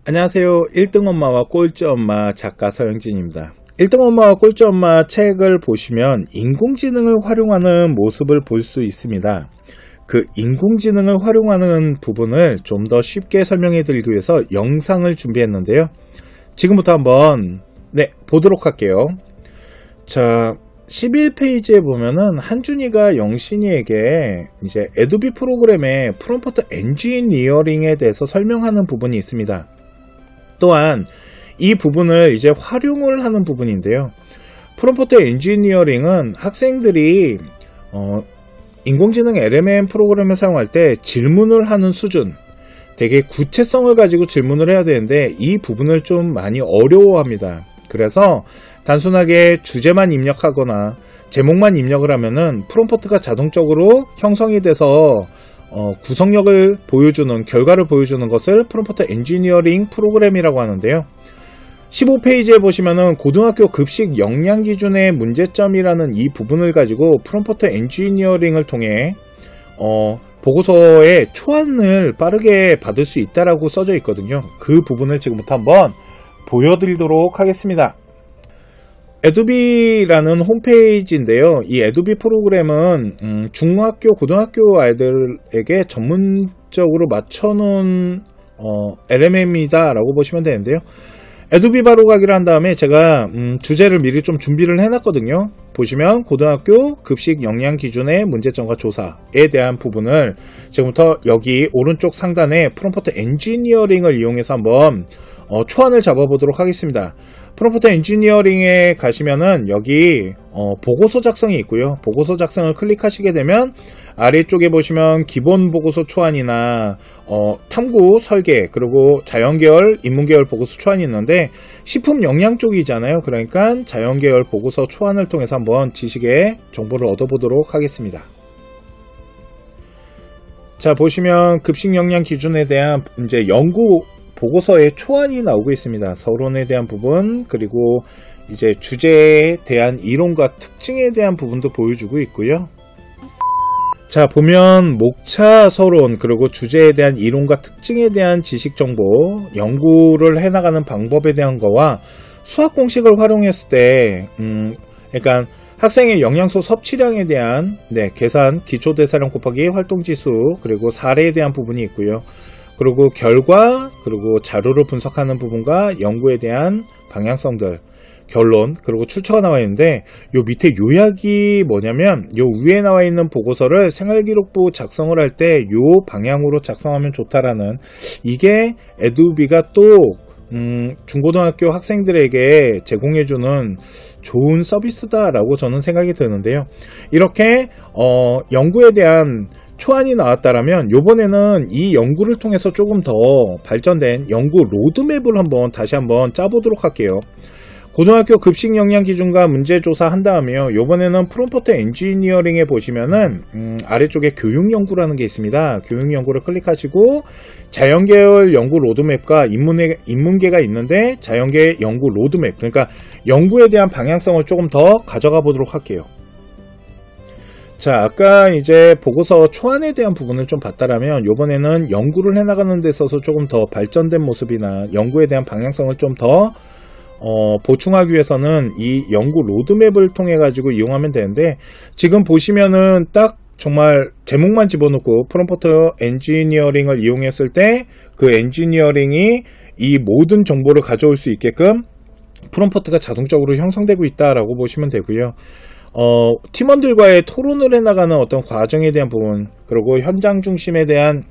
안녕하세요. 1등 엄마와 꼴찌 엄마 작가 서영진입니다. 1등 엄마와 꼴찌 엄마 책을 보시면 인공지능을 활용하는 모습을 볼 수 있습니다. 그 인공지능을 활용하는 부분을 좀 더 쉽게 설명해 드리기 위해서 영상을 준비했는데요. 지금부터 한번 보도록 할게요. 자, 11페이지에 보면은 한준이가 영신이에게 이제 애도비 프로그램의 프롬프트 엔지니어링에 대해서 설명하는 부분이 있습니다. 또한 이 부분을 이제 활용을 하는 부분인데요. 프롬프트 엔지니어링은 학생들이 인공지능 LMM 프로그램을 사용할 때 질문을 하는 수준, 되게 구체성을 가지고 질문을 해야 되는데 이 부분을 좀 많이 어려워합니다. 그래서 단순하게 주제만 입력하거나 제목만 입력을 하면은 프롬프트가 자동적으로 형성이 돼서 구성력을 보여주는, 결과를 보여주는 것을 프롬프트 엔지니어링 프로그램이라고 하는데요. 15페이지에 보시면은 고등학교 급식 역량 기준의 문제점이라는 이 부분을 가지고 프롬프트 엔지니어링을 통해 보고서의 초안을 빠르게 받을 수 있다라고 써져 있거든요. 그 부분을 지금부터 한번 보여드리도록 하겠습니다. 애도비라는 홈페이지인데요. 이 애도비 프로그램은 중학교, 고등학교 아이들에게 전문적으로 맞춰놓은 LMM이다 라고 보시면 되는데요. 애도비 바로 가기를 한 다음에 제가 주제를 미리 좀 준비를 해놨거든요. 보시면 고등학교 급식 역량 기준의 문제점과 조사에 대한 부분을 지금부터 여기 오른쪽 상단에 프롬프트 엔지니어링을 이용해서 한번 초안을 잡아보도록 하겠습니다. 프롬프트 엔지니어링에 가시면은 여기 보고서 작성이 있고요. 보고서 작성을 클릭하시게 되면 아래쪽에 보시면 기본 보고서 초안이나 탐구 설계, 그리고 자연계열, 인문계열 보고서 초안이 있는데 식품 영양 쪽이잖아요. 그러니까 자연계열 보고서 초안을 통해서 한번 지식의 정보를 얻어보도록 하겠습니다. 자, 보시면 급식 영양 기준에 대한 이제 연구 보고서의 초안이 나오고 있습니다. 서론에 대한 부분, 그리고 이제 주제에 대한 이론과 특징에 대한 부분도 보여주고 있고요. 자, 보면 목차 서론, 그리고 주제에 대한 이론과 특징에 대한 지식 정보, 연구를 해나가는 방법에 대한 거와 수학 공식을 활용했을 때 그러니까 학생의 영양소 섭취량에 대한 계산, 기초대사량 곱하기 활동지수, 그리고 사례에 대한 부분이 있고요. 그리고 결과, 그리고 자료를 분석하는 부분과 연구에 대한 방향성들, 결론, 그리고 출처가 나와 있는데 요 밑에 요약이 뭐냐면 요 위에 나와 있는 보고서를 생활기록부 작성을 할 때 요 방향으로 작성하면 좋다라는, 이게 애도비가 또 중고등학교 학생들에게 제공해주는 좋은 서비스다라고 저는 생각이 드는데요. 이렇게 연구에 대한 초안이 나왔다라면 요번에는 이 연구를 통해서 조금 더 발전된 연구 로드맵을 다시 한번 짜보도록 할게요. 고등학교 급식 역량 기준과 문제조사 한 다음에요. 요번에는 프롬프트 엔지니어링에 보시면은 아래쪽에 교육 연구라는 게 있습니다. 교육 연구를 클릭하시고 자연계열 연구 로드맵과 인문계가 있는데 자연계 연구 로드맵, 그러니까 연구에 대한 방향성을 조금 더 가져가 보도록 할게요. 자, 아까 이제 보고서 초안에 대한 부분을 좀 봤다라면 요번에는 연구를 해나가는 데 있어서 조금 더 발전된 모습이나 연구에 대한 방향성을 좀 더 보충하기 위해서는 이 연구 로드맵을 통해 가지고 이용하면 되는데, 지금 보시면은 딱 정말 제목만 집어넣고 프롬프트 엔지니어링을 이용했을 때 그 엔지니어링이 이 모든 정보를 가져올 수 있게끔 프롬프트가 자동적으로 형성되고 있다라고 보시면 되고요. 팀원들과의 토론을 해나가는 어떤 과정에 대한 부분, 그리고 현장 중심에 대한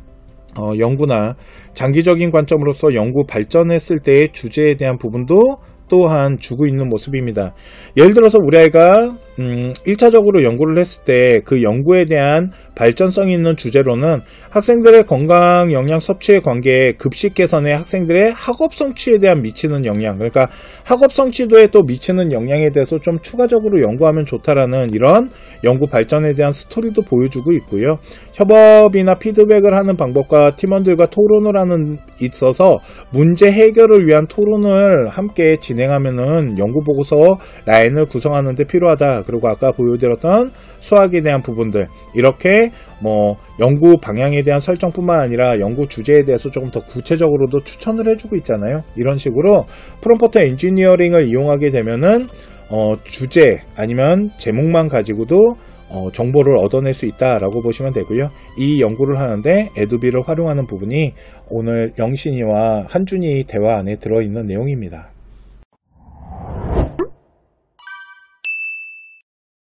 연구나 장기적인 관점으로서 연구 발전했을 때의 주제에 대한 부분도 또한 주고 있는 모습입니다. 예를 들어서 우리 아이가 1차적으로 연구를 했을 때 그 연구에 대한 발전성이 있는 주제로는 학생들의 건강 영양 섭취의 관계에 급식 개선에 학생들의 학업 성취에 대한 미치는 영향, 그러니까 학업 성취도에 또 미치는 영향에 대해서 좀 추가적으로 연구하면 좋다라는 이런 연구 발전에 대한 스토리도 보여주고 있고요. 협업이나 피드백을 하는 방법과 팀원들과 토론을 하는 있어서 문제 해결을 위한 토론을 함께 진행하면은 연구 보고서 라인을 구성하는 데 필요하다. 그리고 아까 보여드렸던 수학에 대한 부분들, 이렇게 뭐 연구 방향에 대한 설정뿐만 아니라 연구 주제에 대해서 조금 더 구체적으로도 추천을 해주고 있잖아요. 이런 식으로 프롬프트 엔지니어링을 이용하게 되면은 주제 아니면 제목만 가지고도 정보를 얻어낼 수 있다라고 보시면 되고요. 이 연구를 하는데 에두비를 활용하는 부분이 오늘 영신이와 한준이 대화 안에 들어있는 내용입니다.